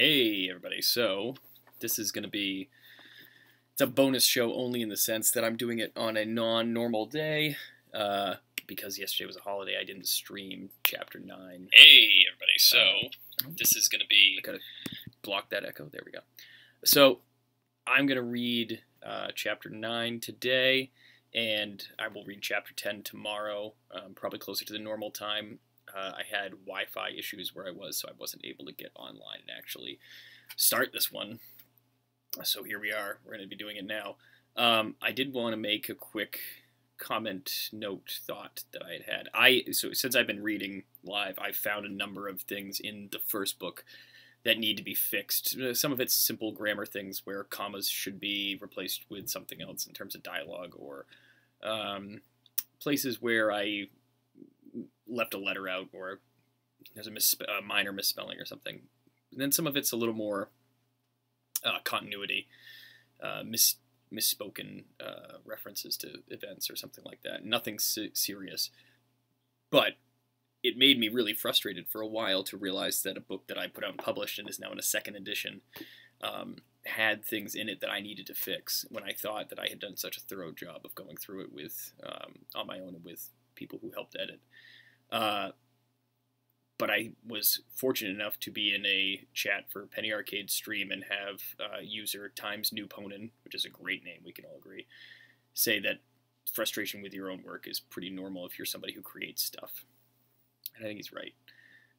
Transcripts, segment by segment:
Hey everybody, so this is going to be, it's a bonus show only in the sense that I'm doing it on a non-normal day, because yesterday was a holiday. I didn't stream Chapter 9. Hey everybody, so this is going to be... I gotta block that echo, there we go. So, I'm going to read Chapter 9 today, and I will read Chapter 10 tomorrow, probably closer to the normal time. I had Wi-Fi issues where I was, so I wasn't able to get online and actually start this one. So here we are. We're going to be doing it now. I did want to make a quick comment, note, thought that I had. So since I've been reading live, I've found a number of things in the first book that need to be fixed. Some of it's simple grammar things where commas should be replaced with something else in terms of dialogue, or places where I left a letter out, or there's a minor misspelling or something. And then some of it's a little more continuity, misspoken references to events or something like that. Nothing serious. But it made me really frustrated for a while to realize that a book that I put out and published and is now in a second edition had things in it that I needed to fix, when I thought that I had done such a thorough job of going through it with on my own and with people who helped edit. But I was fortunate enough to be in a chat for Penny Arcade stream and have user Times New Ponin, which is a great name, we can all agree, say that frustration with your own work is pretty normal if you're somebody who creates stuff. And I think he's right.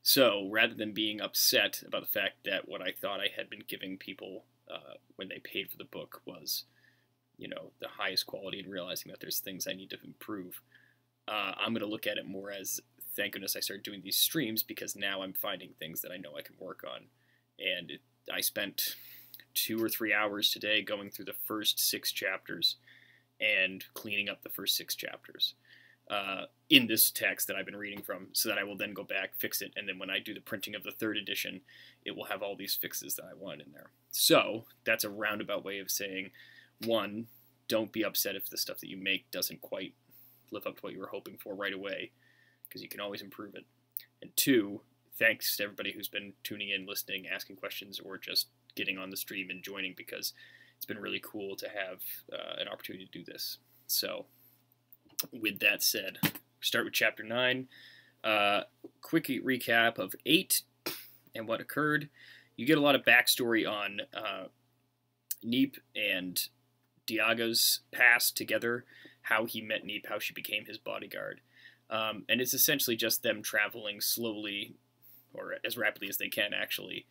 So rather than being upset about the fact that what I thought I had been giving people when they paid for the book was, you know, the highest quality, and realizing that there's things I need to improve, I'm going to look at it more as, thank goodness I started doing these streams, because now I'm finding things that I know I can work on. And I spent 2 or 3 hours today going through the first 6 chapters and cleaning up the first 6 chapters in this text that I've been reading from, so that I will then go back, fix it, and then when I do the printing of the 3rd edition, it will have all these fixes that I want in there. So that's a roundabout way of saying, 1, don't be upset if the stuff that you make doesn't quite live up to what you were hoping for right away, because you can always improve it. And 2, thanks to everybody who's been tuning in, listening, asking questions, or just getting on the stream and joining, because it's been really cool to have an opportunity to do this. So, with that said, start with Chapter 9. Quick recap of 8 and what occurred. You get a lot of backstory on Neep and Diaga's past together, how he met Neep, how she became his bodyguard. And it's essentially just them traveling slowly, or as rapidly as they can actually,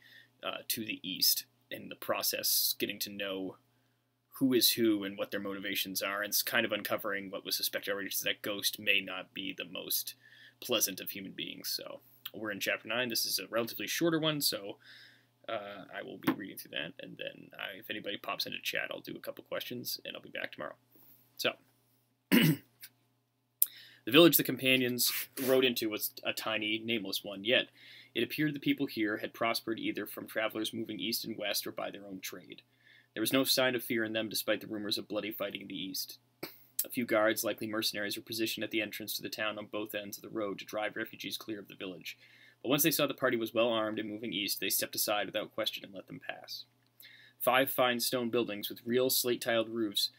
to the east, in the process getting to know who is who and what their motivations are, and it's kind of uncovering what was suspected already, is that Ghost may not be the most pleasant of human beings. So we're in Chapter 9. This is a relatively shorter one, so I will be reading through that, and then if anybody pops into chat, I'll do a couple questions, and I'll be back tomorrow. So, the village the companions rode into was a tiny, nameless one, yet it appeared the people here had prospered either from travelers moving east and west or by their own trade. There was no sign of fear in them, despite the rumors of bloody fighting in the east. A few guards, likely mercenaries, were positioned at the entrance to the town on both ends of the road to drive refugees clear of the village. But once they saw the party was well armed and moving east, they stepped aside without question and let them pass. 5 fine stone buildings with real slate-tiled roofs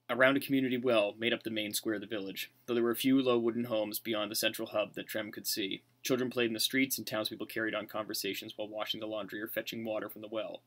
around a community well made up the main square of the village, though there were a few low wooden homes beyond the central hub that Trem could see. Children played in the streets, and townspeople carried on conversations while washing the laundry or fetching water from the well.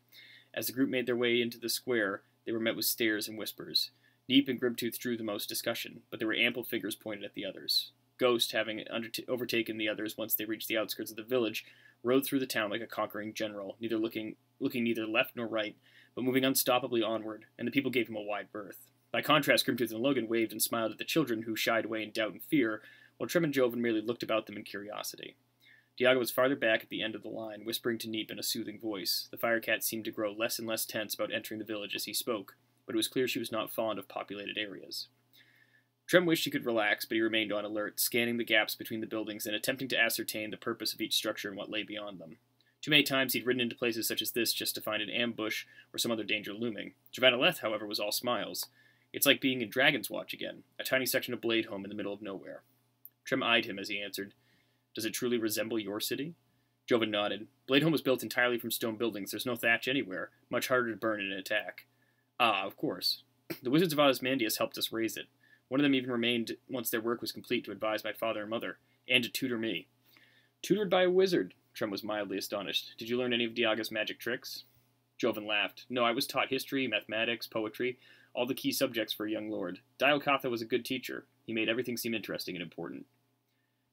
As the group made their way into the square, they were met with stares and whispers. Neep and Grimtooth drew the most discussion, but there were ample figures pointed at the others. Ghost, having overtaken the others once they reached the outskirts of the village, rode through the town like a conquering general, looking neither left nor right, but moving unstoppably onward, and the people gave him a wide berth. By contrast, Grimtooth and Logan waved and smiled at the children, who shied away in doubt and fear, while Trem and Joven merely looked about them in curiosity. Diaga was farther back at the end of the line, whispering to Neep in a soothing voice. The Firecat seemed to grow less and less tense about entering the village as he spoke, but it was clear she was not fond of populated areas. Trem wished he could relax, but he remained on alert, scanning the gaps between the buildings and attempting to ascertain the purpose of each structure and what lay beyond them. Too many times he'd ridden into places such as this just to find an ambush or some other danger looming. Javanaleth, however, was all smiles. It's like being in Dragon's Watch again, a tiny section of Bladeholme in the middle of nowhere. Trem eyed him as he answered, "Does it truly resemble your city?" Joven nodded. Bladeholm was built entirely from stone buildings. There's no thatch anywhere. Much harder to burn in an attack. Ah, of course. The Wizards of Osmandius helped us raise it. One of them even remained once their work was complete to advise my father and mother, and to tutor me. Tutored by a wizard? Trem was mildly astonished. Did you learn any of Diaga's magic tricks? Joven laughed. No, I was taught history, mathematics, poetry, all the key subjects for a young lord. Dialcatha was a good teacher. He made everything seem interesting and important.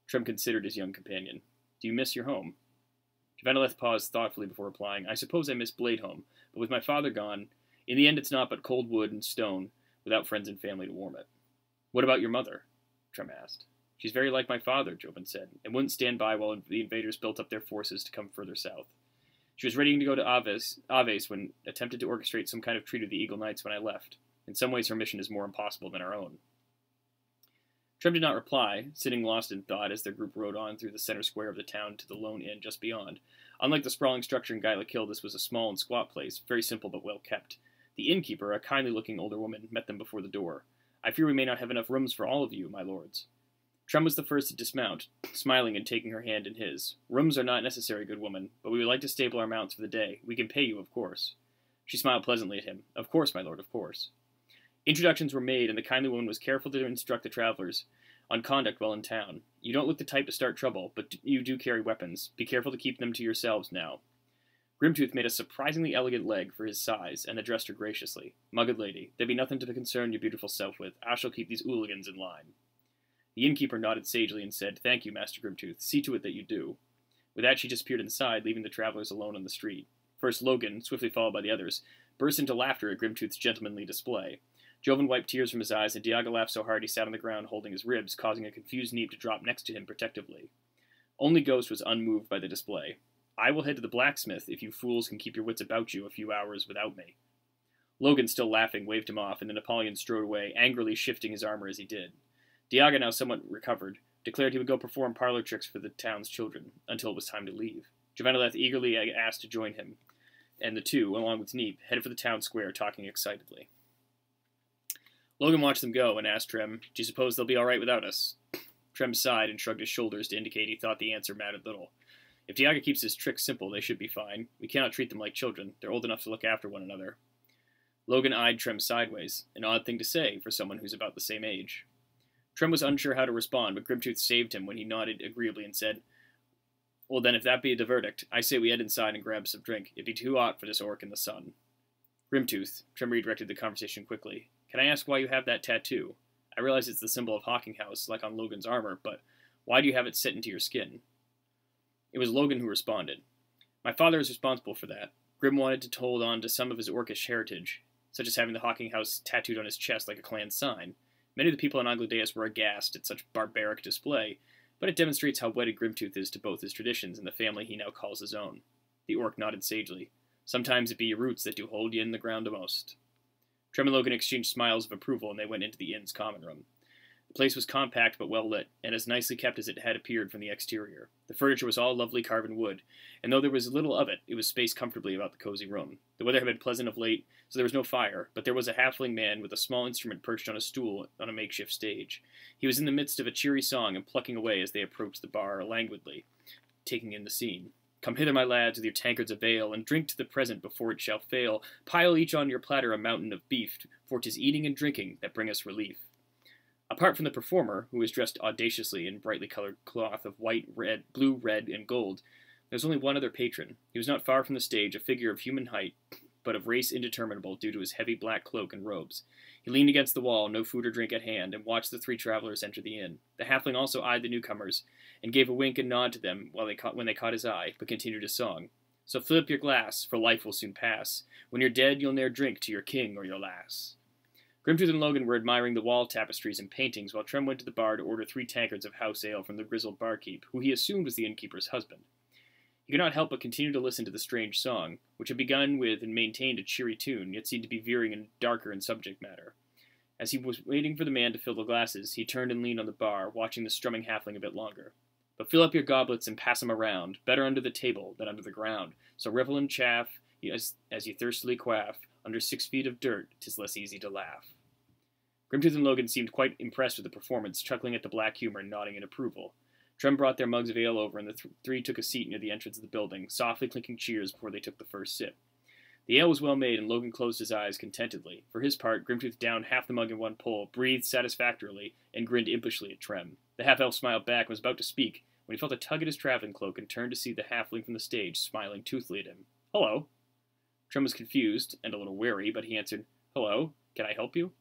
Trem considered his young companion. Do you miss your home? Javaneleth paused thoughtfully before replying. I suppose I miss Bladeholm, but with my father gone, in the end it's not but cold wood and stone, without friends and family to warm it. What about your mother? Trem asked. She's very like my father, Joven said, and wouldn't stand by while the invaders built up their forces to come further south. She was ready to go to Aves when attempted to orchestrate some kind of treaty with the Eagle Knights when I left. In some ways her mission is more impossible than our own. Trem did not reply, sitting lost in thought as their group rode on through the center square of the town to the lone inn just beyond. Unlike the sprawling structure in Gyla-Kill, this was a small and squat place, very simple but well kept. The innkeeper, a kindly-looking older woman, met them before the door. I fear we may not have enough rooms for all of you, my lords. Trem was the first to dismount, smiling and taking her hand in his. Rooms are not necessary, good woman, but we would like to stable our mounts for the day. We can pay you, of course. She smiled pleasantly at him. Of course, my lord, of course. Introductions were made, and the kindly woman was careful to instruct the travelers on conduct while in town. You don't look the type to start trouble, but you do carry weapons. Be careful to keep them to yourselves now. Grimtooth made a surprisingly elegant leg for his size, and addressed her graciously. My good lady, there be nothing to concern your beautiful self with. I shall keep these ooligans in line. The innkeeper nodded sagely and said, Thank you, Master Grimtooth. See to it that you do. With that, she disappeared inside, leaving the travelers alone on the street. First Logan, swiftly followed by the others, burst into laughter at Grimtooth's gentlemanly display. Joven wiped tears from his eyes, and Diaga laughed so hard he sat on the ground holding his ribs, causing a confused Neep to drop next to him protectively. Only Ghost was unmoved by the display. I will head to the blacksmith if you fools can keep your wits about you a few hours without me. Logan, still laughing, waved him off, and then Apollyon strode away, angrily shifting his armor as he did. Diaga, now somewhat recovered, declared he would go perform parlor tricks for the town's children, until it was time to leave. Javaneleth eagerly asked to join him, and the two, along with Neep, headed for the town square, talking excitedly. Logan watched them go and asked Trem, Do you suppose they'll be all right without us? Trem sighed and shrugged his shoulders to indicate he thought the answer mattered little. If Diaga keeps his tricks simple, they should be fine. We cannot treat them like children. They're old enough to look after one another. Logan eyed Trem sideways, an odd thing to say for someone who's about the same age. Trem was unsure how to respond, but Grimtooth saved him when he nodded agreeably and said, Well then, if that be the verdict, I say we head inside and grab some drink. It'd be too hot for this orc in the sun. Grimtooth, Trem redirected the conversation quickly. Can I ask why you have that tattoo? I realize it's the symbol of Hawking House, like on Logan's armor, but why do you have it set into your skin? It was Logan who responded. My father is responsible for that. Grim wanted to hold on to some of his orcish heritage, such as having the Hawking House tattooed on his chest like a clan sign. Many of the people in Anglodeus were aghast at such barbaric display, but it demonstrates how wedded Grimtooth is to both his traditions and the family he now calls his own. The orc nodded sagely. Sometimes it be your roots that do hold ye in the ground the most. Trem and Logan exchanged smiles of approval, and they went into the inn's common room. The place was compact but well lit, and as nicely kept as it had appeared from the exterior. The furniture was all lovely carven wood, and though there was little of it, it was spaced comfortably about the cozy room. The weather had been pleasant of late, so there was no fire, but there was a halfling man with a small instrument perched on a stool on a makeshift stage. He was in the midst of a cheery song and plucking away as they approached the bar languidly, taking in the scene. Come hither, my lads, with your tankards of ale, and drink to the present before it shall fail. Pile each on your platter a mountain of beef, for 'tis eating and drinking that bring us relief. Apart from the performer, who was dressed audaciously in brightly colored cloth of white, red, blue, red, and gold, there was only one other patron. He was not far from the stage, a figure of human height, but of race indeterminable due to his heavy black cloak and robes. He leaned against the wall, no food or drink at hand, and watched the three travelers enter the inn. The halfling also eyed the newcomers, and gave a wink and nod to them when they caught his eye, but continued his song. So fill up your glass, for life will soon pass. When you're dead, you'll ne'er drink to your king or your lass. Grimtooth and Logan were admiring the wall tapestries and paintings, while Trem went to the bar to order 3 tankards of house ale from the grizzled barkeep, who he assumed was the innkeeper's husband. He could not help but continue to listen to the strange song, which had begun with and maintained a cheery tune, yet seemed to be veering in darker in subject matter. As he was waiting for the man to fill the glasses, he turned and leaned on the bar, watching the strumming halfling a bit longer. But fill up your goblets and pass 'em around, better under the table than under the ground, so revel and chaff as ye thirstily quaff, under 6 feet of dirt 'tis less easy to laugh. Grimtooth and Logan seemed quite impressed with the performance, chuckling at the black humor and nodding in approval. Trem brought their mugs of ale over, and the three took a seat near the entrance of the building, softly clinking cheers before they took the first sip. The ale was well made, and Logan closed his eyes contentedly. For his part, Grimtooth downed half the mug in one pull, breathed satisfactorily, and grinned impishly at Trem. The half-elf smiled back and was about to speak, when he felt a tug at his traveling cloak and turned to see the halfling from the stage, smiling toothily at him. "Hello." Trem was confused and a little wary, but he answered, "Hello, can I help you?"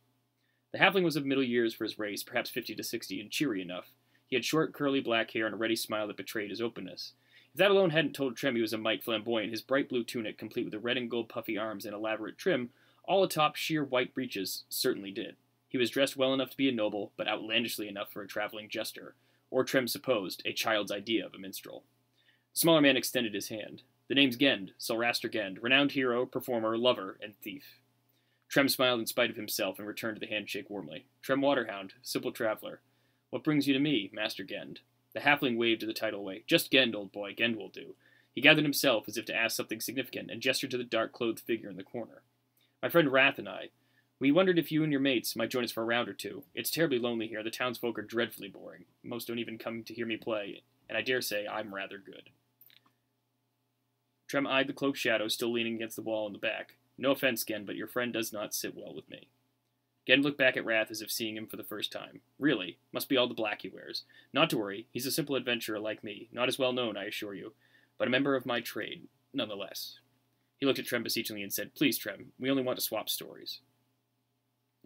The halfling was of middle years for his race, perhaps 50 to 60, and cheery enough. He had short, curly black hair and a ready smile that betrayed his openness. If that alone hadn't told Trem he was a mite flamboyant, his bright blue tunic, complete with the red and gold puffy arms and elaborate trim, all atop sheer white breeches, certainly did. He was dressed well enough to be a noble, but outlandishly enough for a traveling jester, or Trem supposed, a child's idea of a minstrel. The smaller man extended his hand. "The name's Gend, Silraster Gend, renowned hero, performer, lover, and thief." Trem smiled in spite of himself and returned the handshake warmly. "Trem Waterhound, simple traveler. What brings you to me, Master Gend?" The halfling waved to the title away. "Just Gend, old boy, Gend will do." He gathered himself as if to ask something significant, and gestured to the dark-clothed figure in the corner. "My friend Wrath and I, we wondered if you and your mates might join us for a round or two. It's terribly lonely here. The townsfolk are dreadfully boring. Most don't even come to hear me play, and I dare say I'm rather good." Trem eyed the cloaked shadow still leaning against the wall in the back. "No offense, Gend, but your friend does not sit well with me." Gend looked back at Wrath as if seeing him for the first time. "Really? Must be all the black he wears. Not to worry. He's a simple adventurer like me. Not as well known, I assure you, but a member of my trade, nonetheless." He looked at Trem beseechingly and said, "Please, Trem, we only want to swap stories."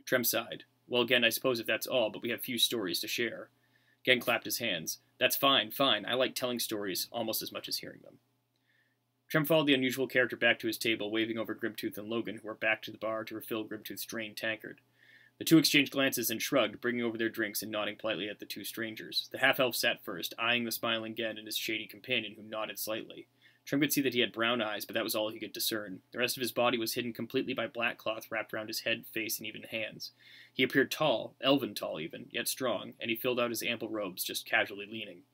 Trem sighed. "Well, Gend, I suppose if that's all, but we have few stories to share." Gend clapped his hands. "That's fine, fine. I like telling stories almost as much as hearing them." Trem followed the unusual character back to his table, waving over Grimtooth and Logan, who were back to the bar to refill Grimtooth's drained tankard. The two exchanged glances and shrugged, bringing over their drinks and nodding politely at the two strangers. The half-elf sat first, eyeing the smiling Gend and his shady companion, who nodded slightly. Trem could see that he had brown eyes, but that was all he could discern. The rest of his body was hidden completely by black cloth wrapped around his head, face, and even hands. He appeared tall, elven tall even, yet strong, and he filled out his ample robes, just casually leaning.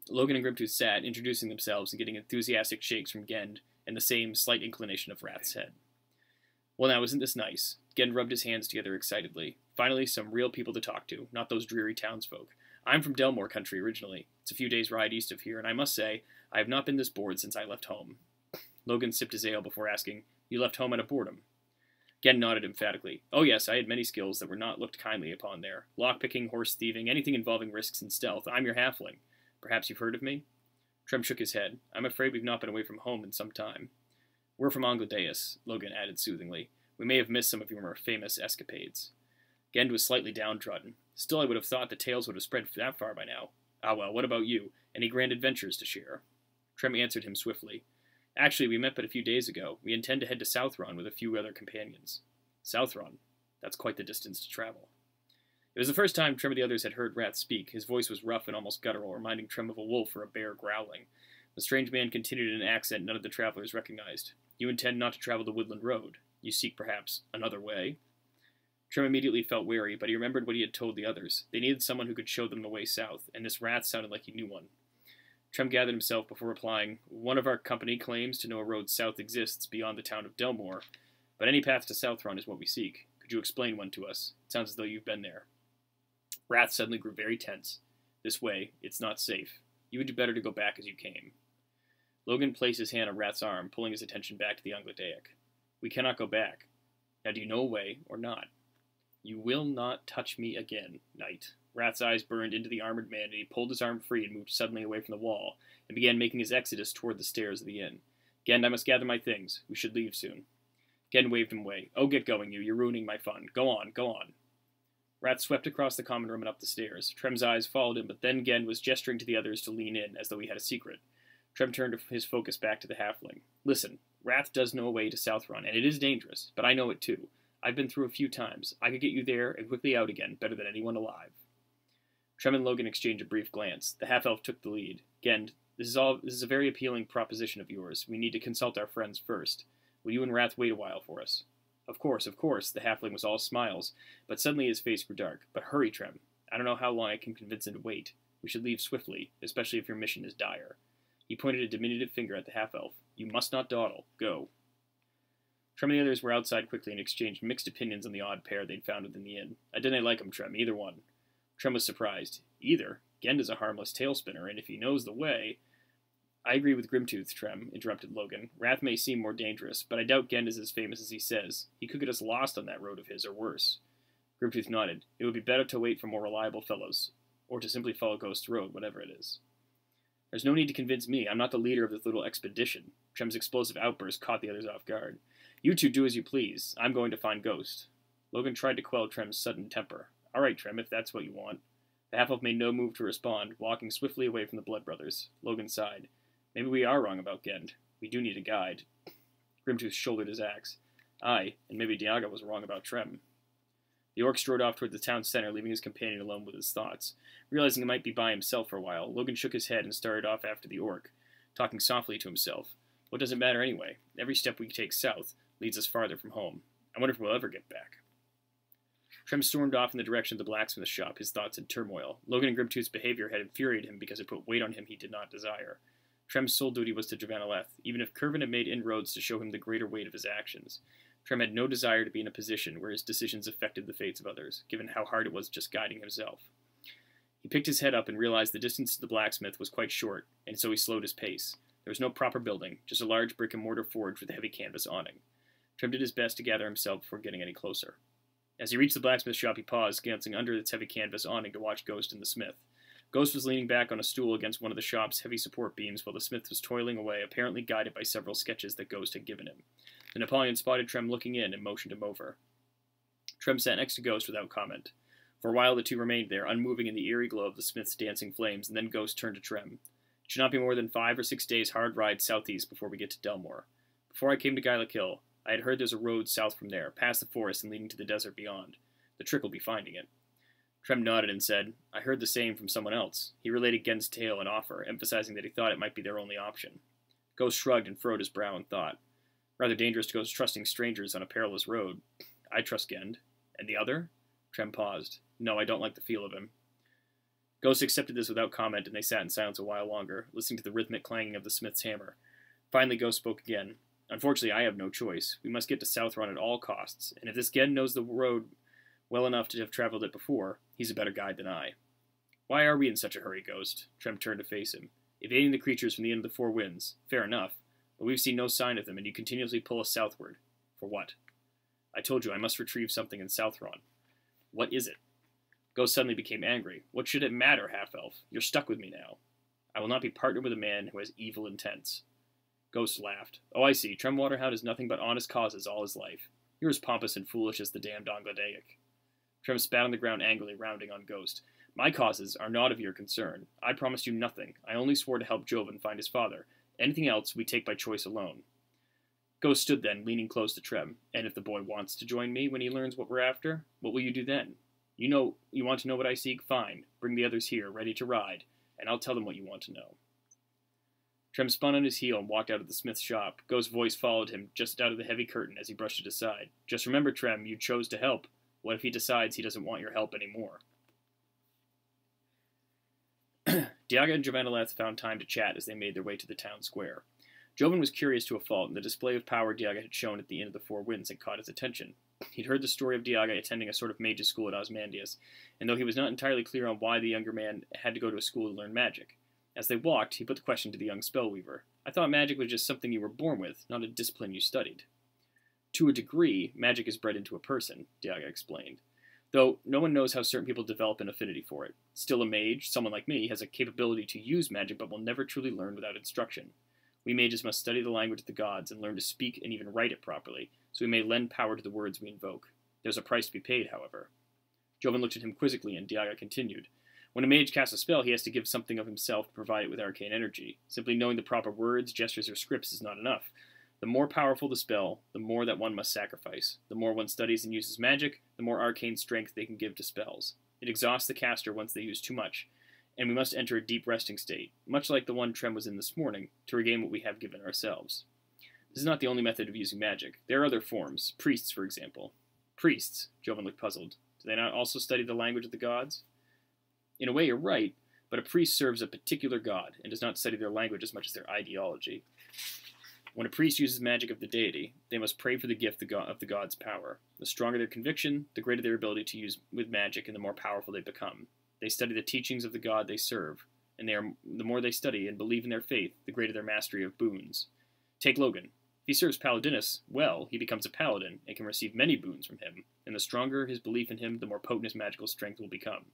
Logan and Grimtooth sat, introducing themselves and getting enthusiastic shakes from Gend, and the same slight inclination of Wrath's head. "Well now, isn't this nice?" Gend rubbed his hands together excitedly. "Finally, some real people to talk to, not those dreary townsfolk. I'm from Delmore country originally. It's a few days' ride east of here, and I must say, I have not been this bored since I left home." Logan sipped his ale before asking, "You left home out of boredom?" Gend nodded emphatically. "Oh yes, I had many skills that were not looked kindly upon there. Lock-picking, horse-thieving, anything involving risks and stealth. I'm your halfling. Perhaps you've heard of me?" Trem shook his head. "I'm afraid we've not been away from home in some time." "We're from Anglodeus," Logan added soothingly. "We may have missed some of your more famous escapades." Gend was slightly downtrodden. "Still, I would have thought the tales would have spread that far by now. Ah well, what about you? Any grand adventures to share?" Trem answered him swiftly. "Actually, we met but a few days ago. We intend to head to Southron with a few other companions." Southron? That's quite the distance to travel. It was the first time Trem and the others had heard Wrath speak. His voice was rough and almost guttural, reminding Trem of a wolf or a bear growling. The strange man continued in an accent none of the travelers recognized. "You intend not to travel the woodland road. You seek, perhaps, another way?" Trem immediately felt wary, but he remembered what he had told the others. They needed someone who could show them the way south, and this Wrath sounded like he knew one. Trem gathered himself before replying, "One of our company claims to know a road south exists beyond the town of Delmore, but any path to Southron is what we seek. Could you explain one to us? It sounds as though you've been there." Wrath suddenly grew very tense. "This way, it's not safe. You would do better to go back as you came." Logan placed his hand on Wrath's arm, pulling his attention back to the Anglodaic. "We cannot go back. Now do you know a way, or not?" "You will not touch me again, knight." Wrath's eyes burned into the armored man, and he pulled his arm free and moved suddenly away from the wall, and began making his exodus toward the stairs of the inn. "Gend, I must gather my things. We should leave soon." Gend waved him away. "Oh, get going, you. You're ruining my fun. Go on, go on." Wrath swept across the common room and up the stairs. Trem's eyes followed him, but then Gend was gesturing to the others to lean in, as though he had a secret. Trem turned his focus back to the halfling. "Listen, Wrath does know a way to Southron, and it is dangerous, but I know it too. I've been through a few times. I could get you there and quickly out again, better than anyone alive." Trem and Logan exchanged a brief glance. The half-elf took the lead. "Gend, this is a very appealing proposition of yours. We need to consult our friends first. Will you and Wrath wait a while for us?" Of course, of course." The halfling was all smiles, but suddenly his face grew dark. "But hurry, Trem. I don't know how long I can convince him to wait. We should leave swiftly, especially if your mission is dire." He pointed a diminutive finger at the half-elf. "You must not dawdle. Go." Trem and the others were outside quickly and exchanged mixed opinions on the odd pair they'd found within the inn. "I didn't like 'em, Trem, either one." Trem was surprised. "Either? Gend is a harmless tail spinner, and if he knows the way... I agree with Grimtooth, Trem, interrupted Logan. Wrath may seem more dangerous, but I doubt Gend is as famous as he says. He could get us lost on that road of his, or worse. Grimtooth nodded. It would be better to wait for more reliable fellows, or to simply follow Ghost Road, whatever it is. There's no need to convince me. I'm not the leader of this little expedition. Trem's explosive outburst caught the others off guard. You two do as you please. I'm going to find Ghost. Logan tried to quell Trem's sudden temper. All right, Trem, if that's what you want. The half-elf made no move to respond, walking swiftly away from the Blood Brothers. Logan sighed. Maybe we are wrong about Gend. We do need a guide. Grimtooth shouldered his axe. Aye, and maybe Diaga was wrong about Trem. The orc strode off toward the town center, leaving his companion alone with his thoughts. Realizing he might be by himself for a while, Logan shook his head and started off after the orc, talking softly to himself. What does it matter anyway? Every step we take south leads us farther from home. I wonder if we'll ever get back. Trem stormed off in the direction of the blacksmith shop, his thoughts in turmoil. Logan and Grimtooth's behavior had infuriated him because it put weight on him he did not desire. Trem's sole duty was to Javanaleth, even if Curvin had made inroads to show him the greater weight of his actions. Trem had no desire to be in a position where his decisions affected the fates of others, given how hard it was just guiding himself. He picked his head up and realized the distance to the blacksmith was quite short, and so he slowed his pace. There was no proper building, just a large brick-and-mortar forge with a heavy canvas awning. Trem did his best to gather himself before getting any closer. As he reached the blacksmith shop, he paused, glancing under its heavy canvas awning to watch Ghost and the smith. Ghost was leaning back on a stool against one of the shop's heavy support beams while the smith was toiling away, apparently guided by several sketches that Ghost had given him. The Napoleon spotted Trem looking in and motioned him over. Trem sat next to Ghost without comment. For a while the two remained there, unmoving in the eerie glow of the smith's dancing flames, and then Ghost turned to Trem. It should not be more than 5 or 6 days' hard ride southeast before we get to Delmore. Before I came to Guylick Hill, I had heard there's a road south from there, past the forest and leading to the desert beyond. The trick will be finding it. Trem nodded and said, I heard the same from someone else. He related Gend's tale and offer, emphasizing that he thought it might be their only option. Ghost shrugged and furrowed his brow in thought. Rather dangerous to go trusting strangers on a perilous road. I trust Gend. And the other? Trem paused. No, I don't like the feel of him. Ghost accepted this without comment, and they sat in silence a while longer, listening to the rhythmic clanging of the smith's hammer. Finally, Ghost spoke again. Unfortunately, I have no choice. We must get to South Run at all costs, and if this Gend knows the road well enough to have traveled it before, he's a better guide than I. Why are we in such a hurry, Ghost? Trem turned to face him. Evading the creatures from the end of the Four Winds. Fair enough. But we've seen no sign of them, and you continuously pull us southward. For what? I told you I must retrieve something in Southron. What is it? Ghost suddenly became angry. What should it matter, half-elf? You're stuck with me now. I will not be partnered with a man who has evil intents. Ghost laughed. Oh, I see. Trem Waterhound has nothing but honest causes all his life. You're as pompous and foolish as the damned Angladaic. Trem spat on the ground angrily, rounding on Ghost. My causes are not of your concern. I promised you nothing. I only swore to help Jovan find his father. Anything else we take by choice alone. Ghost stood then, leaning close to Trem. And if the boy wants to join me when he learns what we're after, what will you do then? You want to know what I seek? Fine. Bring the others here, ready to ride, and I'll tell them what you want to know. Trem spun on his heel and walked out of the smith's shop. Ghost's voice followed him just out of the heavy curtain as he brushed it aside. Just remember, Trem, you chose to help. What if he decides he doesn't want your help anymore? Diaga and Javanaleth found time to chat as they made their way to the town square. Jovan was curious to a fault, and the display of power Diaga had shown at the Inn of the Four Winds had caught his attention. He'd heard the story of Diaga attending a sort of mage's school at Osmandius, and though he was not entirely clear on why the younger man had to go to a school to learn magic. As they walked, he put the question to the young spellweaver. I thought magic was just something you were born with, not a discipline you studied. To a degree, magic is bred into a person, Diaga explained. Though no one knows how certain people develop an affinity for it. Still, a mage, someone like me, has a capability to use magic but will never truly learn without instruction. We mages must study the language of the gods and learn to speak and even write it properly, so we may lend power to the words we invoke. There's a price to be paid, however. Jovan looked at him quizzically, and Diaga continued. When a mage casts a spell, he has to give something of himself to provide it with arcane energy. Simply knowing the proper words, gestures, or scripts is not enough. The more powerful the spell, the more that one must sacrifice. The more one studies and uses magic, the more arcane strength they can give to spells. It exhausts the caster once they use too much, and we must enter a deep resting state, much like the one Trem was in this morning, to regain what we have given ourselves. This is not the only method of using magic. There are other forms. Priests, for example. Priests? Jovan looked puzzled. Do they not also study the language of the gods? In a way, you're right, but a priest serves a particular god, and does not study their language as much as their ideology. When a priest uses magic of the deity, they must pray for the gift of the god's power. The stronger their conviction, the greater their ability to use with magic, and the more powerful they become. They study the teachings of the god they serve, and the more they study and believe in their faith, the greater their mastery of boons. Take Logan. If he serves Paladinus well, he becomes a paladin and can receive many boons from him, and the stronger his belief in him, the more potent his magical strength will become.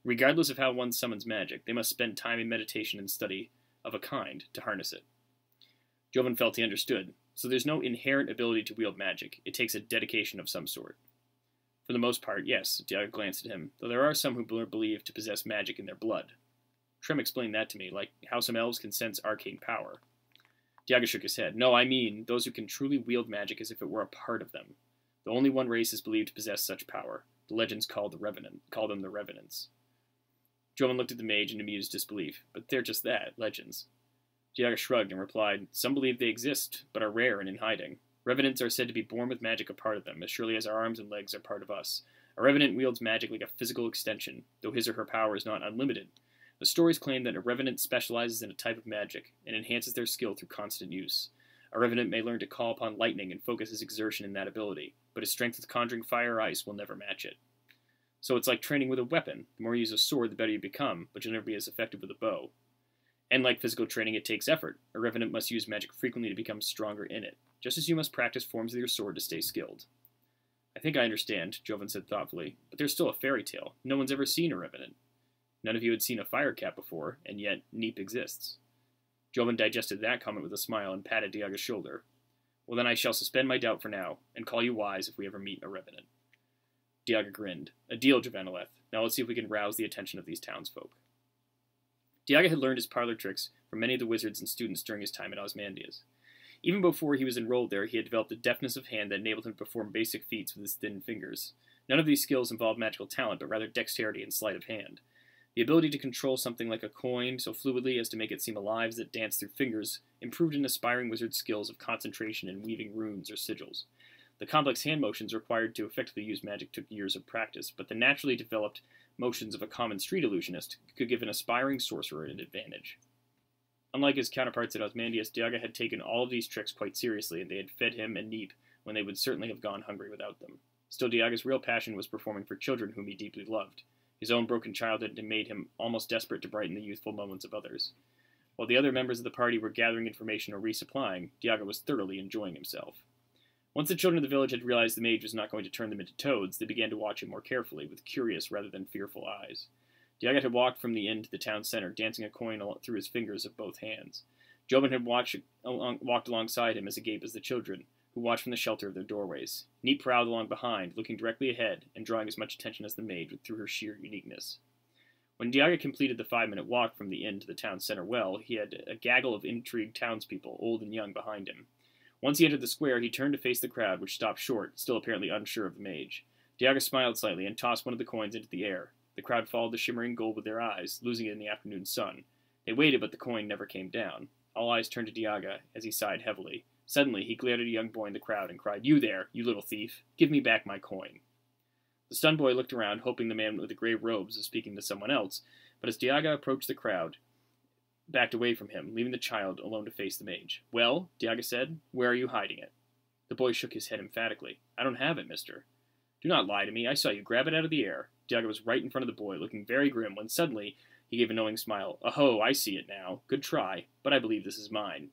Regardless of how one summons magic, they must spend time in meditation and study of a kind to harness it. Joven felt he understood. So there's no inherent ability to wield magic. It takes a dedication of some sort. For the most part, yes, Diaga glanced at him, though there are some who are believed to possess magic in their blood. Trem explained that to me, like how some elves can sense arcane power. Diaga shook his head. No, I mean those who can truly wield magic as if it were a part of them. The only one race is believed to possess such power. The legends call them the Revenants. Joven looked at the mage in amused disbelief. But they're just that, legends. Diaga shrugged and replied, Some believe they exist, but are rare and in hiding. Revenants are said to be born with magic a part of them, as surely as our arms and legs are part of us. A Revenant wields magic like a physical extension, though his or her power is not unlimited. The stories claim that a Revenant specializes in a type of magic, and enhances their skill through constant use. A Revenant may learn to call upon lightning and focus his exertion in that ability, but his strength with conjuring fire or ice will never match it. So it's like training with a weapon. The more you use a sword, the better you become, but you'll never be as effective with a bow. And like physical training, it takes effort. A Revenant must use magic frequently to become stronger in it, just as you must practice forms with your sword to stay skilled. I think I understand, Joven said thoughtfully, but there's still a fairy tale. No one's ever seen a Revenant. None of you had seen a Firecat before, and yet Neep exists. Joven digested that comment with a smile and patted Diaga's shoulder. Well, then I shall suspend my doubt for now, and call you wise if we ever meet a Revenant. Diaga grinned. A deal, Javaneleth. Now let's see if we can rouse the attention of these townsfolk. Diaga had learned his parlor tricks from many of the wizards and students during his time at Osmandius. Even before he was enrolled there, he had developed a deftness of hand that enabled him to perform basic feats with his thin fingers. None of these skills involved magical talent, but rather dexterity and sleight of hand. The ability to control something like a coin so fluidly as to make it seem alive as it danced through fingers improved an aspiring wizard's skills of concentration in weaving runes or sigils. The complex hand motions required to effectively use magic took years of practice, but the naturally developed motions of a common street illusionist could give an aspiring sorcerer an advantage. Unlike his counterparts at Osmandius, Diaga had taken all of these tricks quite seriously, and they had fed him and Neep when they would certainly have gone hungry without them. Still, Diaga's real passion was performing for children whom he deeply loved. His own broken childhood had made him almost desperate to brighten the youthful moments of others. While the other members of the party were gathering information or resupplying, Diaga was thoroughly enjoying himself. Once the children of the village had realized the mage was not going to turn them into toads, they began to watch him more carefully, with curious rather than fearful eyes. Diaga had walked from the inn to the town center, dancing a coin through his fingers of both hands. Joven had walked alongside him as agape as the children, who watched from the shelter of their doorways. Neep prowled along behind, looking directly ahead, and drawing as much attention as the mage through her sheer uniqueness. When Diaga completed the 5-minute walk from the inn to the town center well, he had a gaggle of intrigued townspeople, old and young, behind him. Once he entered the square, he turned to face the crowd, which stopped short, still apparently unsure of the mage. Diaga smiled slightly and tossed one of the coins into the air. The crowd followed the shimmering gold with their eyes, losing it in the afternoon sun. They waited, but the coin never came down. All eyes turned to Diaga as he sighed heavily. Suddenly, he glared at a young boy in the crowd and cried, "You there, you little thief! Give me back my coin!" The stunned boy looked around, hoping the man with the gray robes was speaking to someone else, but as Diaga approached the crowd, backed away from him, leaving the child alone to face the mage. "Well," Diaga said, "where are you hiding it?" The boy shook his head emphatically. "I don't have it, mister." "Do not lie to me. I saw you grab it out of the air." Diaga was right in front of the boy, looking very grim, when suddenly he gave a knowing smile. "Oh, I see it now. Good try, but I believe this is mine."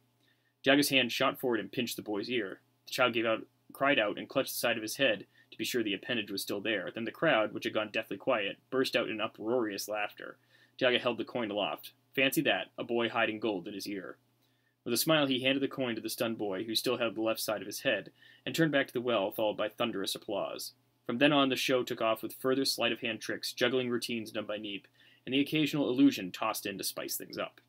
Diaga's hand shot forward and pinched the boy's ear. The child cried out, and clutched the side of his head to be sure the appendage was still there. Then the crowd, which had gone deathly quiet, burst out in uproarious laughter. Diaga held the coin aloft. Fancy that, a boy hiding gold in his ear. With a smile, he handed the coin to the stunned boy, who still held the left side of his head, and turned back to the well, followed by thunderous applause. From then on, the show took off with further sleight-of-hand tricks, juggling routines done by Neep, and the occasional illusion tossed in to spice things up.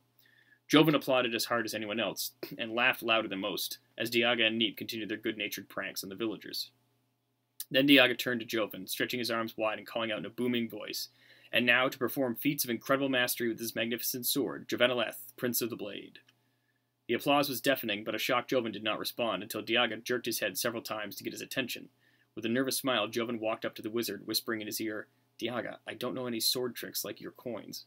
Joven applauded as hard as anyone else, and laughed louder than most, as Diaga and Neep continued their good-natured pranks on the villagers. Then Diaga turned to Joven, stretching his arms wide and calling out in a booming voice, "And now, to perform feats of incredible mastery with his magnificent sword, Javaneleth, Prince of the Blade." The applause was deafening, but a shocked Joven did not respond until Diaga jerked his head several times to get his attention. With a nervous smile, Joven walked up to the wizard, whispering in his ear, "Diaga, I don't know any sword tricks like your coins."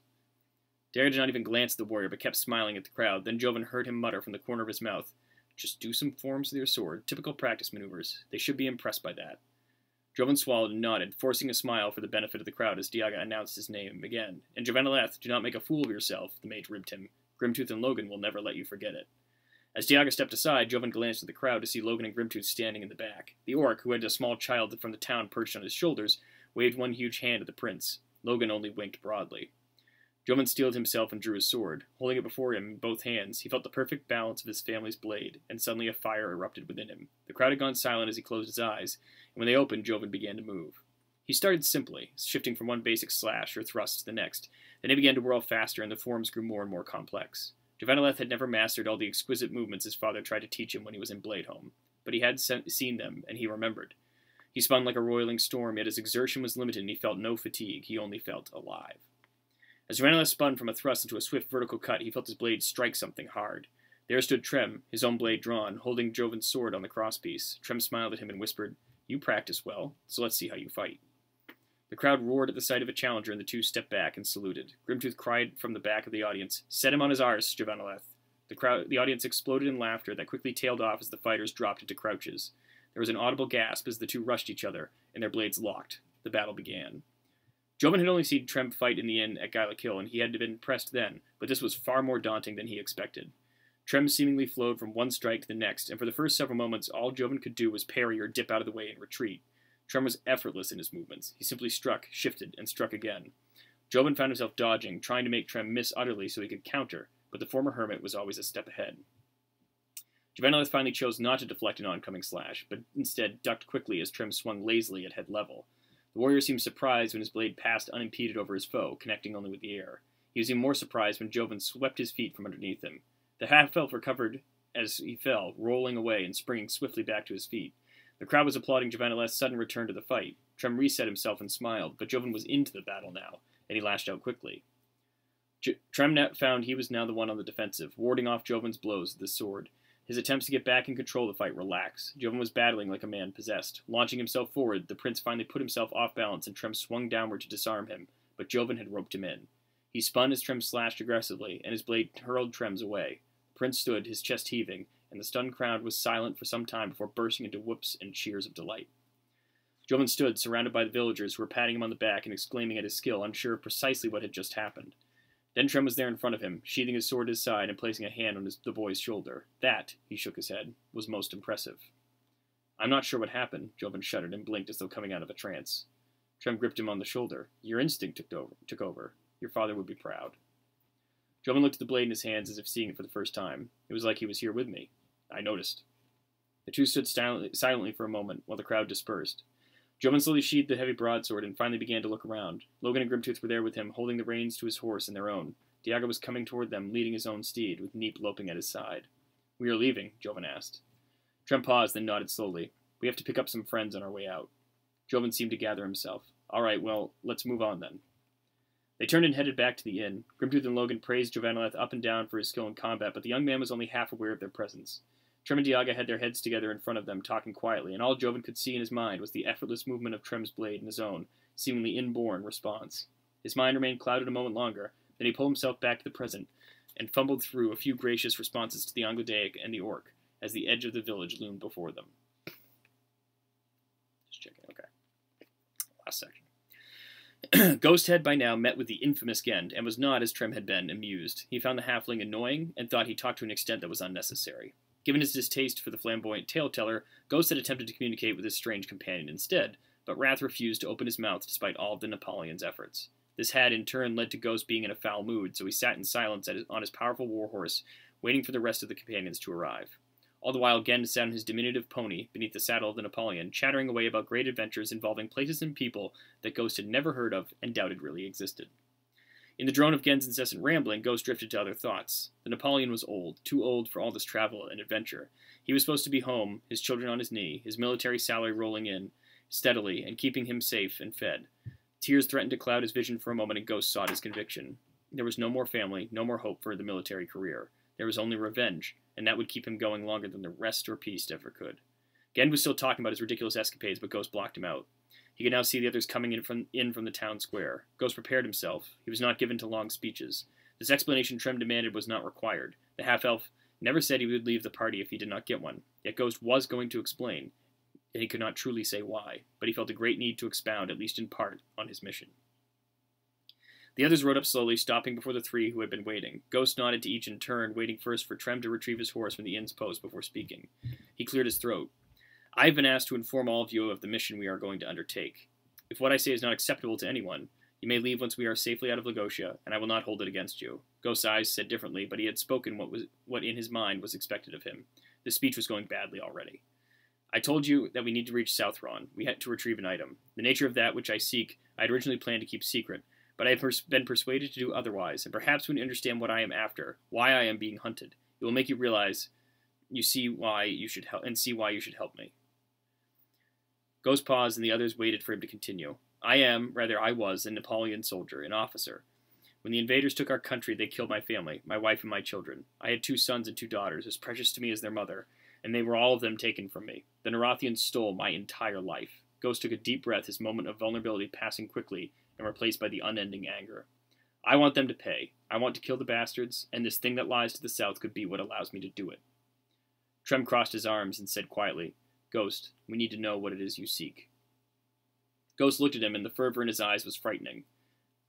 Diaga did not even glance at the warrior, but kept smiling at the crowd. Then Joven heard him mutter from the corner of his mouth, "Just do some forms with your sword, typical practice maneuvers. They should be impressed by that." Joven swallowed and nodded, forcing a smile for the benefit of the crowd as Diaga announced his name again. "And Joveneleth, do not make a fool of yourself," the mage ribbed him. "Grimtooth and Logan will never let you forget it." As Diaga stepped aside, Joven glanced at the crowd to see Logan and Grimtooth standing in the back. The orc, who had a small child from the town perched on his shoulders, waved one huge hand at the prince. Logan only winked broadly. Joven steeled himself and drew his sword. Holding it before him in both hands, he felt the perfect balance of his family's blade, and suddenly a fire erupted within him. The crowd had gone silent as he closed his eyes, and when they opened, Joven began to move. He started simply, shifting from one basic slash or thrust to the next. Then he began to whirl faster, and the forms grew more and more complex. Joveneleth had never mastered all the exquisite movements his father tried to teach him when he was in Bladeholm, but he had seen them, and he remembered. He spun like a roiling storm, yet his exertion was limited, and he felt no fatigue. He only felt alive. As Joveneleth spun from a thrust into a swift vertical cut, he felt his blade strike something hard. There stood Trem, his own blade drawn, holding Joven's sword on the crosspiece. Trem smiled at him and whispered, "You practice well, so let's see how you fight." The crowd roared at the sight of a challenger, and the two stepped back and saluted. Grimtooth cried from the back of the audience, "Set him on his arse, Joveneleth." The audience exploded in laughter that quickly tailed off as the fighters dropped into crouches. There was an audible gasp as the two rushed each other, and their blades locked. The battle began. Joven had only seen Trem fight in the inn at Gailac Hill, and he had been impressed then, but this was far more daunting than he expected. Trem seemingly flowed from one strike to the next, and for the first several moments all Joven could do was parry or dip out of the way and retreat. Trem was effortless in his movements. He simply struck, shifted, and struck again. Joven found himself dodging, trying to make Trem miss utterly so he could counter, but the former hermit was always a step ahead. Joveneleth finally chose not to deflect an oncoming slash, but instead ducked quickly as Trem swung lazily at head level. The warrior seemed surprised when his blade passed unimpeded over his foe, connecting only with the air. He was even more surprised when Joven swept his feet from underneath him. The half-elf recovered as he fell, rolling away and springing swiftly back to his feet. The crowd was applauding Joveneleth's sudden return to the fight. Trem reset himself and smiled, but Joven was into the battle now, and he lashed out quickly. Trem found he was now the one on the defensive, warding off Joven's blows with his sword. His attempts to get back and control the fight relaxed. Joven was battling like a man possessed. Launching himself forward, the prince finally put himself off balance and Trem swung downward to disarm him, but Joven had roped him in. He spun as Trem slashed aggressively, and his blade hurled Trem's away. The prince stood, his chest heaving, and the stunned crowd was silent for some time before bursting into whoops and cheers of delight. Joven stood, surrounded by the villagers who were patting him on the back and exclaiming at his skill, unsure of precisely what had just happened. Then Trem was there in front of him, sheathing his sword at his side and placing a hand on the boy's shoulder. That, he shook his head, was most impressive. "I'm not sure what happened," Joven shuddered and blinked as though coming out of a trance. Trem gripped him on the shoulder. "Your instinct took over. Your father would be proud." Joven looked at the blade in his hands as if seeing it for the first time. It was like he was here with me. I noticed. The two stood silently for a moment while the crowd dispersed. Joven slowly sheathed the heavy broadsword and finally began to look around. Logan and Grimtooth were there with him, holding the reins to his horse and their own. Diaga was coming toward them, leading his own steed, with Neep loping at his side. "We are leaving," Joven asked. Trem paused, then nodded slowly. "We have to pick up some friends on our way out." Joven seemed to gather himself. "All right, well, let's move on then." They turned and headed back to the inn. Grimtooth and Logan praised Joveneleth up and down for his skill in combat, but the young man was only half aware of their presence. Trem and Diaga had their heads together in front of them, talking quietly, and all Joven could see in his mind was the effortless movement of Trem's blade and his own, seemingly inborn, response. His mind remained clouded a moment longer, then he pulled himself back to the present, and fumbled through a few gracious responses to the Angledaic and the orc, as the edge of the village loomed before them. Just checking, okay. Last section. Ghosthead by now met with the infamous Gend, and was not, as Trem had been, amused. He found the halfling annoying, and thought he talked to an extent that was unnecessary. Given his distaste for the flamboyant tale-teller, Ghost had attempted to communicate with his strange companion instead, but Wrath refused to open his mouth despite all of the Napoleon's efforts. This had, in turn, led to Ghost being in a foul mood, so he sat in silence on his powerful warhorse, waiting for the rest of the companions to arrive. All the while, Gend sat on his diminutive pony beneath the saddle of the Napoleon, chattering away about great adventures involving places and people that Ghost had never heard of and doubted really existed. In the drone of Gend's incessant rambling, Ghost drifted to other thoughts. The Napoleon was old, too old for all this travel and adventure. He was supposed to be home, his children on his knee, his military salary rolling in steadily and keeping him safe and fed. Tears threatened to cloud his vision for a moment, and Ghost sought his conviction. There was no more family, no more hope for the military career. There was only revenge, and that would keep him going longer than the rest or peace ever could. Gend was still talking about his ridiculous escapades, but Ghost blocked him out. He could now see the others coming in from the town square. Ghost prepared himself. He was not given to long speeches. This explanation Trem demanded was not required. The half-elf never said he would leave the party if he did not get one. Yet Ghost was going to explain. and he could not truly say why, but he felt a great need to expound, at least in part, on his mission. The others rode up slowly, stopping before the three who had been waiting. Ghost nodded to each in turn, waiting first for Trem to retrieve his horse from the inn's post before speaking. He cleared his throat. I have been asked to inform all of you of the mission we are going to undertake. If what I say is not acceptable to anyone, you may leave once we are safely out of Legotia, and I will not hold it against you. Ghost's eyes said differently, but he had spoken what in his mind was expected of him. The speech was going badly already. I told you that we need to reach Southron. We had to retrieve an item. The nature of that which I seek, I had originally planned to keep secret, but I have been persuaded to do otherwise, and perhaps when you understand what I am after, why I am being hunted, it will make you realize you see why you should help me. Ghost paused, and the others waited for him to continue. I was, a Napoleon soldier, an officer. When the invaders took our country, they killed my family, my wife and my children. I had 2 sons and 2 daughters, as precious to me as their mother, and they were all of them taken from me. The Nerathians stole my entire life. Ghost took a deep breath, his moment of vulnerability passing quickly and replaced by the unending anger. I want them to pay. I want to kill the bastards, and this thing that lies to the south could be what allows me to do it. Trem crossed his arms and said quietly, Ghost, we need to know what it is you seek. Ghost looked at him, and the fervor in his eyes was frightening.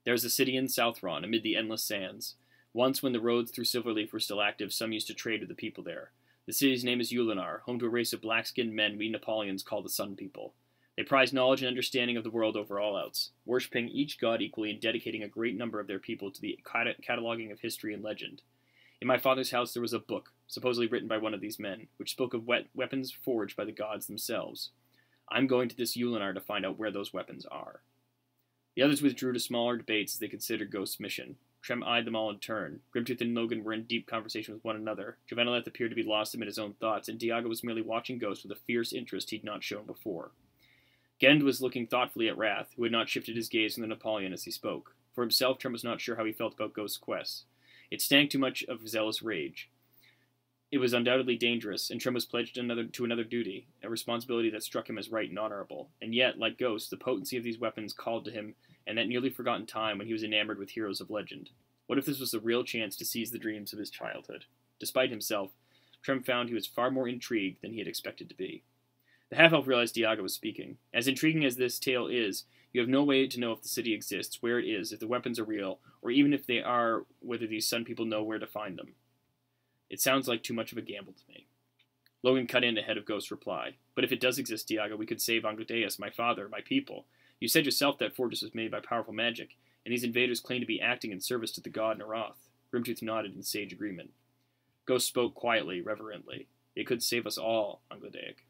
There is a city in Southron, amid the endless sands. Once, when the roads through Silverleaf were still active, some used to trade with the people there. The city's name is Yulinar, home to a race of black-skinned men we Napoleons call the Sun People. They prize knowledge and understanding of the world over all else, worshipping each god equally and dedicating a great number of their people to the cataloging of history and legend. In my father's house there was a book, supposedly written by one of these men, which spoke of weapons forged by the gods themselves. I'm going to this Yulinar to find out where those weapons are. The others withdrew to smaller debates as they considered Ghost's mission. Trem eyed them all in turn. Grimtooth and Logan were in deep conversation with one another. Jovaneleth appeared to be lost amid his own thoughts, and Diago was merely watching Ghost with a fierce interest he'd not shown before. Gend was looking thoughtfully at Wrath, who had not shifted his gaze from the Napoleon as he spoke. For himself, Trem was not sure how he felt about Ghost's quest. It stank too much of zealous rage. It was undoubtedly dangerous, and Trem was pledged to another duty, a responsibility that struck him as right and honorable. And yet, like Ghost, the potency of these weapons called to him and that nearly forgotten time when he was enamored with heroes of legend. What if this was the real chance to seize the dreams of his childhood? Despite himself, Trem found he was far more intrigued than he had expected to be. The half-elf realized Diago was speaking. As intriguing as this tale is, you have no way to know if the city exists, where it is, if the weapons are real, or even if they are, whether these Sun People know where to find them. It sounds like too much of a gamble to me. Logan cut in ahead of Ghost's reply. But if it does exist, Diago, we could save Angladeus, my father, my people. You said yourself that fortress was made by powerful magic, and these invaders claim to be acting in service to the god Narath. Grimtooth nodded in sage agreement. Ghost spoke quietly, reverently. It could save us all, Angladaic.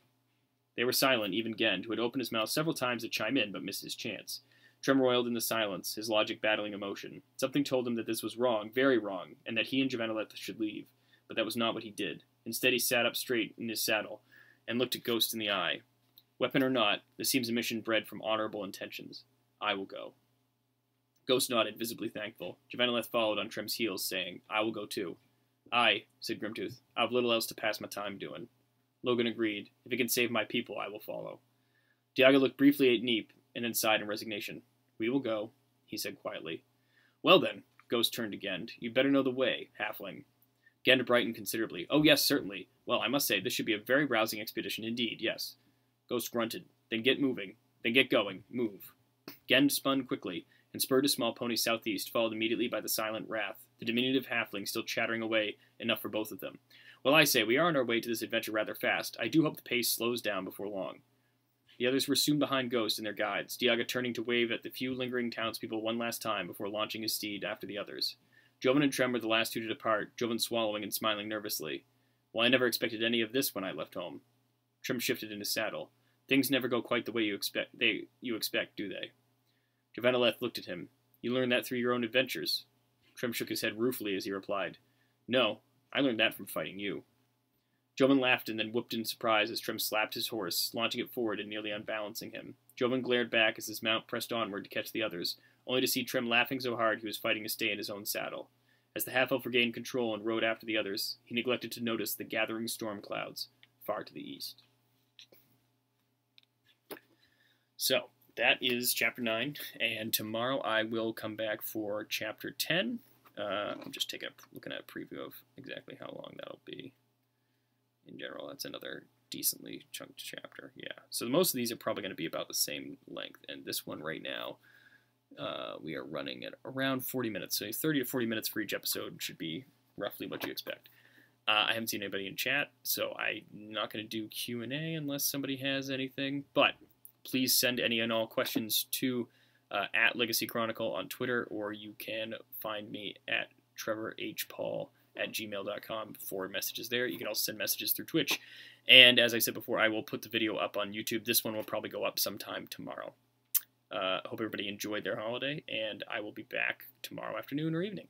They were silent, even Gend, who had opened his mouth several times to chime in, but missed his chance. Trem roiled in the silence, his logic battling emotion. Something told him that this was wrong, very wrong, and that he and Jovaneleth should leave. But that was not what he did. Instead, he sat up straight in his saddle and looked at Ghost in the eye. Weapon or not, this seems a mission bred from honorable intentions. I will go. Ghost nodded, visibly thankful. Jovaneleth followed on Trem's heels, saying, I will go too. Aye, said Grimtooth. I have little else to pass my time doing. Logan agreed. If it can save my people, I will follow. Diago looked briefly at Neep, and then sighed in resignation. We will go, he said quietly. Well then, Ghost turned to Gend. You'd better know the way, halfling. Gend brightened considerably. Oh yes, certainly. Well, I must say, this should be a very rousing expedition indeed, yes. Ghost grunted. Then get moving. Then get going. Move. Gend spun quickly, and spurred his small pony southeast, followed immediately by the silent Wrath, the diminutive halfling still chattering away enough for both of them. Well, I say, we are on our way to this adventure rather fast. I do hope the pace slows down before long. The others were soon behind Ghost and their guides, Diago turning to wave at the few lingering townspeople one last time before launching his steed after the others. Jovan and Trem were the last two to depart, Jovan swallowing and smiling nervously. Well, I never expected any of this when I left home. Trem shifted in his saddle. Things never go quite the way you expect, do they? Jovaneleth looked at him. You learned that through your own adventures. Trem shook his head ruefully as he replied, No, I learned that from fighting you. Jovan laughed and then whooped in surprise as Trem slapped his horse, launching it forward and nearly unbalancing him. Jovan glared back as his mount pressed onward to catch the others, only to see Trem laughing so hard he was fighting to stay in his own saddle. As the half-elf regained control and rode after the others, he neglected to notice the gathering storm clouds far to the east. So, that is Chapter 9, and tomorrow I will come back for Chapter 10. I'm just looking at a preview of exactly how long that'll be. In general, that's another decently chunked chapter. Yeah. So most of these are probably going to be about the same length. And this one right now, we are running at around 40 minutes. So 30 to 40 minutes for each episode should be roughly what you expect. I haven't seen anybody in chat, so I'm not going to do Q&A unless somebody has anything. But please send any and all questions to at Legacy Chronicle on Twitter, or you can find me at trevorhpaul@gmail.com for messages there. You can also send messages through Twitch. And as I said before, I will put the video up on YouTube. This one will probably go up sometime tomorrow. Hope everybody enjoyed their holiday, and I will be back tomorrow afternoon or evening.